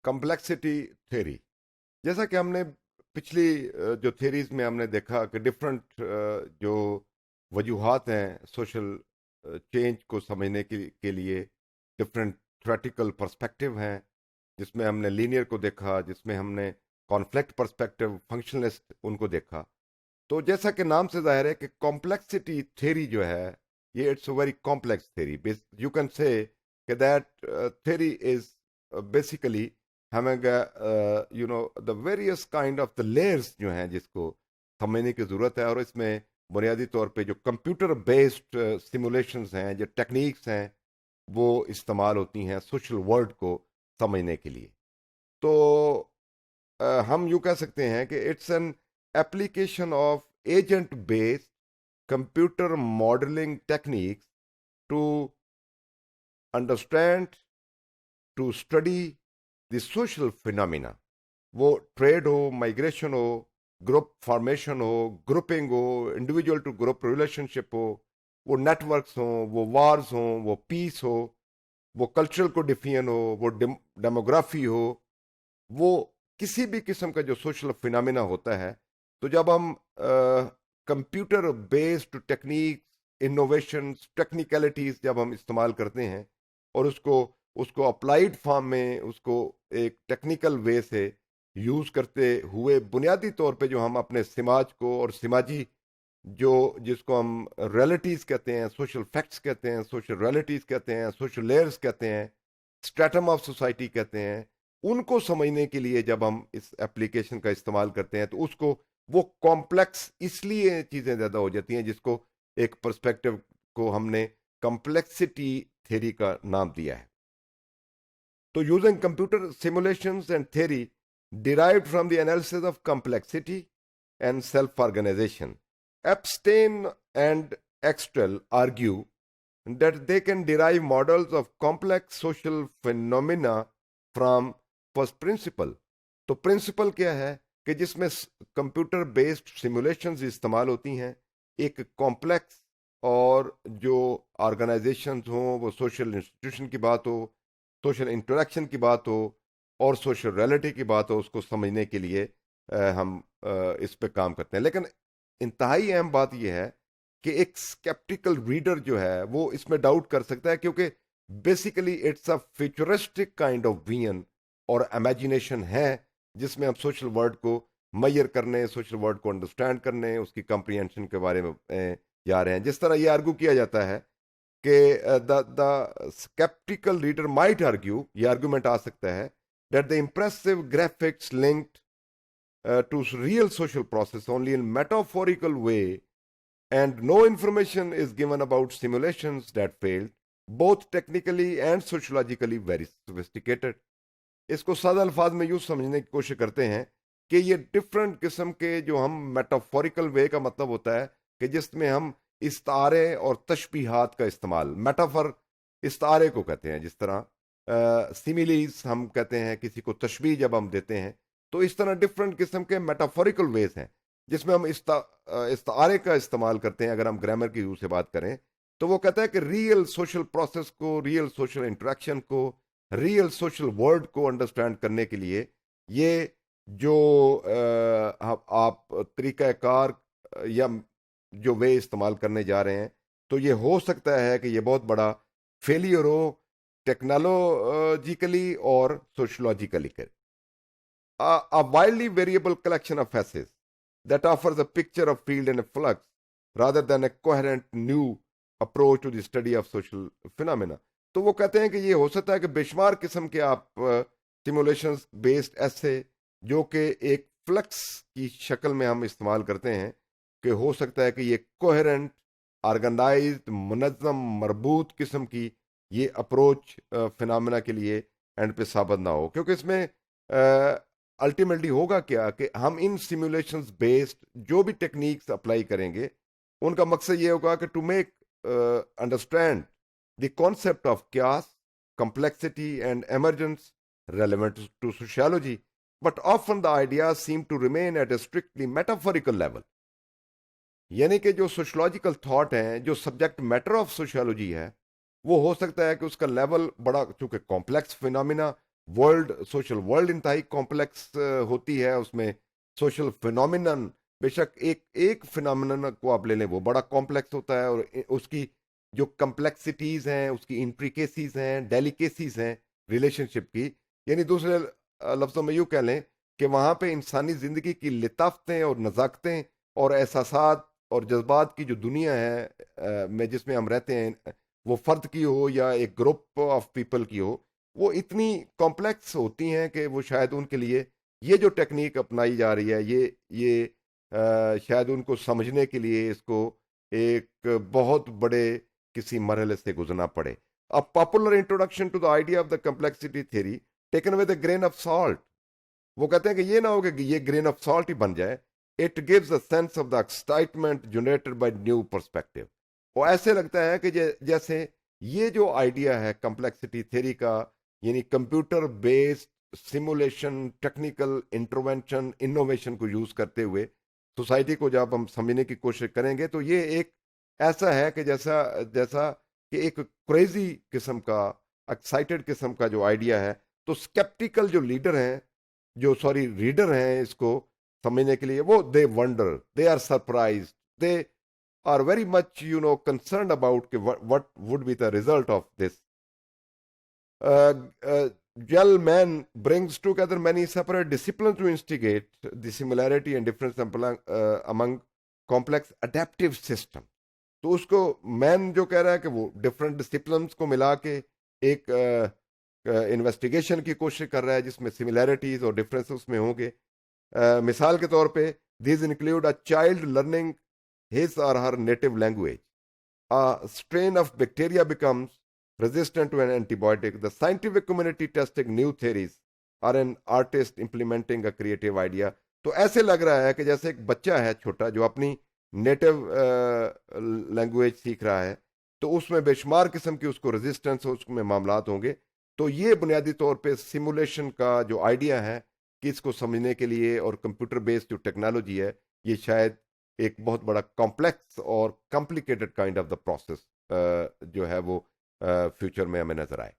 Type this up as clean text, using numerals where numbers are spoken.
Complexity theory. जैसा कि हमने पिछली जो थ्योरीज में हमने देखा कि डिफरेंट जो वजूहात हैं सोशल चेंज को समझने के लिए, डिफरेंट थ्योरेटिकल पर्सपेक्टिव हैं, जिसमें हमने लीनियर को देखा, जिसमें हमने कॉन्फ्लिक्ट पर्सपेक्टिव, फंक्शनलिस्ट उनको देखा। तो जैसा कि नाम से जाहिर है कि कॉम्प्लेक्सिटी थ्योरी जो है ये it's a very complex theory. You can say that theory is basically having the various kind of the layers जो हैं जिसको समझने की ज़रूरत है। और इसमें बुनियादी तौर पे जो कंप्यूटर बेस्ड सिमुलेशंस हैं, जो टेक्निक्स हैं, वो इस्तेमाल होती हैं सोशल वर्ल्ड को समझने के लिए। तो हम यूँ कह सकते हैं कि it's an application of agent based computer modelling techniques to understand, to study the social phenomena. वो ट्रेड हो, माइग्रेशन हो, ग्रुप फॉर्मेशन हो, ग्रुपिंग हो, इंडिविजुअल टू ग्रुप रिलेशनशिप हो, वो नेटवर्क्स हो, वो वार्स हो, वो पीस हो, वो कल्चरल को डिफियन हो, वो डेमोग्राफी हो, वो किसी भी किस्म का जो सोशल फिनोमिना होता है। तो जब हम computer based technique, innovation, technicalities जब हम इस्तेमाल करते हैं और उसको उसको अप्लाइड फॉर्म में उसको एक टेक्निकल वे से यूज करते हुए, बुनियादी तौर पे जो हम अपने समाज को और समाजी जो जिसको हम रियलिटीज कहते हैं, सोशल फैक्ट्स कहते हैं, सोशल रियलिटीज कहते हैं, सोशल लेयर्स कहते हैं, स्ट्रेटम ऑफ सोसाइटी कहते हैं, उनको समझने के लिए जब हम इस एप्लीकेशन का इस्तेमाल करते हैं तो उसको वो कॉम्प्लेक्स इसलिए चीज़ें ज़्यादा हो जाती हैं, जिसको एक पर्सपेक्टिव को हमने कॉम्प्लेक्सिटी थ्योरी का नाम दिया है। तो using computer simulations and theory derived from the analysis of complexity and self-organization. Epstein and Extel argue that they can derive models of complex social phenomena from first principle. तो principal क्या है कि जिसमें कंप्यूटर बेस्ड सिमुलेशंस इस्तेमाल होती हैं, एक complex और जो ऑर्गेनाइजेशंस हों, वो सोशल इंस्टीट्यूशन की बात हो, सोशल इंटरेक्शन की बात हो और सोशल रियलिटी की बात हो, उसको समझने के लिए हम इस पे काम करते हैं। लेकिन इंतहाई अहम बात यह है कि एक स्केप्टिकल रीडर जो है वो इसमें डाउट कर सकता है, क्योंकि basically it's a futuristic kind of vision और इमेजिनेशन है, जिसमें हम सोशल वर्ल्ड को मैयर करने, सोशल वर्ल्ड को अंडरस्टैंड करने, उसकी कॉम्प्रिहेंशन के बारे में जा रहे हैं। जिस तरह ये आर्गू किया जाता है कि the sceptical reader might argue, ये आर्गूमेंट आ सकता है, that the impressive graphics linked to real social process only in metaphorical way, and no information is given about simulations that failed, both technically and sociologically very sophisticated. इसको सादा अल्फाज में यूँ समझने की कोशिश करते हैं कि ये डिफरेंट किस्म के जो हम मेटाफोरिकल वे का मतलब होता है कि जिसमें हम इस्तारे और तशबीहात का इस्तेमाल, मेटाफर इस्तारे को कहते हैं, जिस तरह सिमिलीज हम कहते हैं किसी को तशबीह जब हम देते हैं, तो इस तरह डिफरेंट किस्म के मेटाफोरिकल वेज हैं जिसमें हम इस्तारे का इस्तेमाल करते हैं। अगर हम ग्रामर की यूज से बात करें तो वो कहता है कि रियल सोशल प्रोसेस को, रियल सोशल इंटरेक्शन को, रियल सोशल वर्ल्ड को अंडरस्टैंड करने के लिए ये जो आप तरीक़ाकार या जो वे इस्तेमाल करने जा रहे हैं, तो ये हो सकता है कि ये बहुत बड़ा फेलियर हो, टेक्नोलॉजिकली और सोशलॉजिकली कर। A wildly variable collection of facets that offers a picture of field in a flux rather than a coherent new approach to the study of social phenomena. तो वो कहते हैं कि ये हो सकता है कि बेशुमार किस्म के आप सिमुलेशंस बेस्ड ऐसे जो कि एक फ्लक्स की शक्ल में हम इस्तेमाल करते हैं, कि हो सकता है कि ये कोहेरेंट, ऑर्गेनाइज्ड, मुनज़्ज़म, मरबूत किस्म की ये अप्रोच फिनोमेना के लिए एंड पे साबित ना हो। क्योंकि इसमें अल्टीमेटली होगा क्या कि हम इन सिमुलेशंस बेस्ड जो भी टेक्निक्स अप्लाई करेंगे, उनका मकसद ये होगा कि to make understand the concept of chaos, complexity and emergence relevant to sociology, but often the ideas seem to remain at a strictly metaphorical level. यानी कि जो सोशलॉजिकल थॉट है, जो सब्जेक्ट मैटर ऑफ सोशियोलॉजी है, वो हो सकता है कि उसका लेवल बड़ा, चूंकि complex phenomena world, social world इंतहाई कॉम्प्लेक्स होती है, उसमें सोशल फिनोमिनन, बेशक एक एक फिनोमिनन को आप ले लें वो बड़ा कॉम्प्लेक्स होता है, और उसकी जो कम्प्लेक्सिटीज हैं, उसकी इंट्रिकेसीज हैं, डेलिकेसीज हैं रिलेशनशिप की, यानी दूसरे लफ्ज़ों में यूँ कह लें कि वहाँ पे इंसानी ज़िंदगी की लिताफ़तें और नज़ाकतें और एहसासात और जज्बात की जो दुनिया है में जिसमें हम रहते हैं, वो फ़र्द की हो या एक ग्रुप ऑफ पीपल की हो, वो इतनी कॉम्प्लेक्स होती हैं कि वो शायद उनके लिए ये जो टेक्निक अपनाई जा रही है, ये शायद उनको समझने के लिए इसको एक बहुत बड़े किसी मरहले से गुजरना पड़े. A popular introduction to the idea of the complexity theory taken with a grain of salt. वो कहते हैं कि ये ना हो कि ये ग्रेन ऑफ सॉल्ट ही बन जाए. It gives a sense of the excitement generated by new perspective. वो ऐसे लगता है कि जैसे ये जो आइडिया है कम्प्लेक्सिटी थ्योरी का, यानी computer based simulation, technical intervention, innovation को यूज करते हुए सोसाइटी को जब हम समझने की कोशिश करेंगे, तो ये एक ऐसा है कि जैसा जैसा कि एक क्रेजी किस्म का, एक्साइटेड किस्म का जो आइडिया है. तो स्केप्टिकल जो लीडर हैं, जो सॉरी रीडर हैं इसको समझने के लिए, वो they wonder, they are surprise, they are very much concerned about what would be the result of this. Gell-Mann brings together many separate disciplines to instigate the similarity and difference among complex adaptive system. तो उसको man जो कह रहा है कि वो different disciplines को मिला के एक इन्वेस्टिगेशन की कोशिश कर रहा है जिसमें सिमिलैरिटीज और डिफरेंसेस उसमें होंगे. मिसाल के तौर पे these include a child learning his or her native language. A strain of bacteria becomes resistant to an antibiotic. The scientific community testing new theories, or an artist implementing a creative idea. तो ऐसे लग रहा है कि जैसे एक बच्चा है छोटा जो अपनी नेटिव लैंग्वेज सीख रहा है, तो उसमें बेशुमार किस्म की उसको रेजिस्टेंस हो, उसमें मामलात होंगे. तो ये बुनियादी तौर पे सिमुलेशन का जो आइडिया है कि इसको समझने के लिए, और कंप्यूटर बेस्ड जो टेक्नोलॉजी है, ये शायद एक बहुत बड़ा कॉम्प्लेक्स और complicated kind of the process जो है वो फ्यूचर में हमें नजर आए.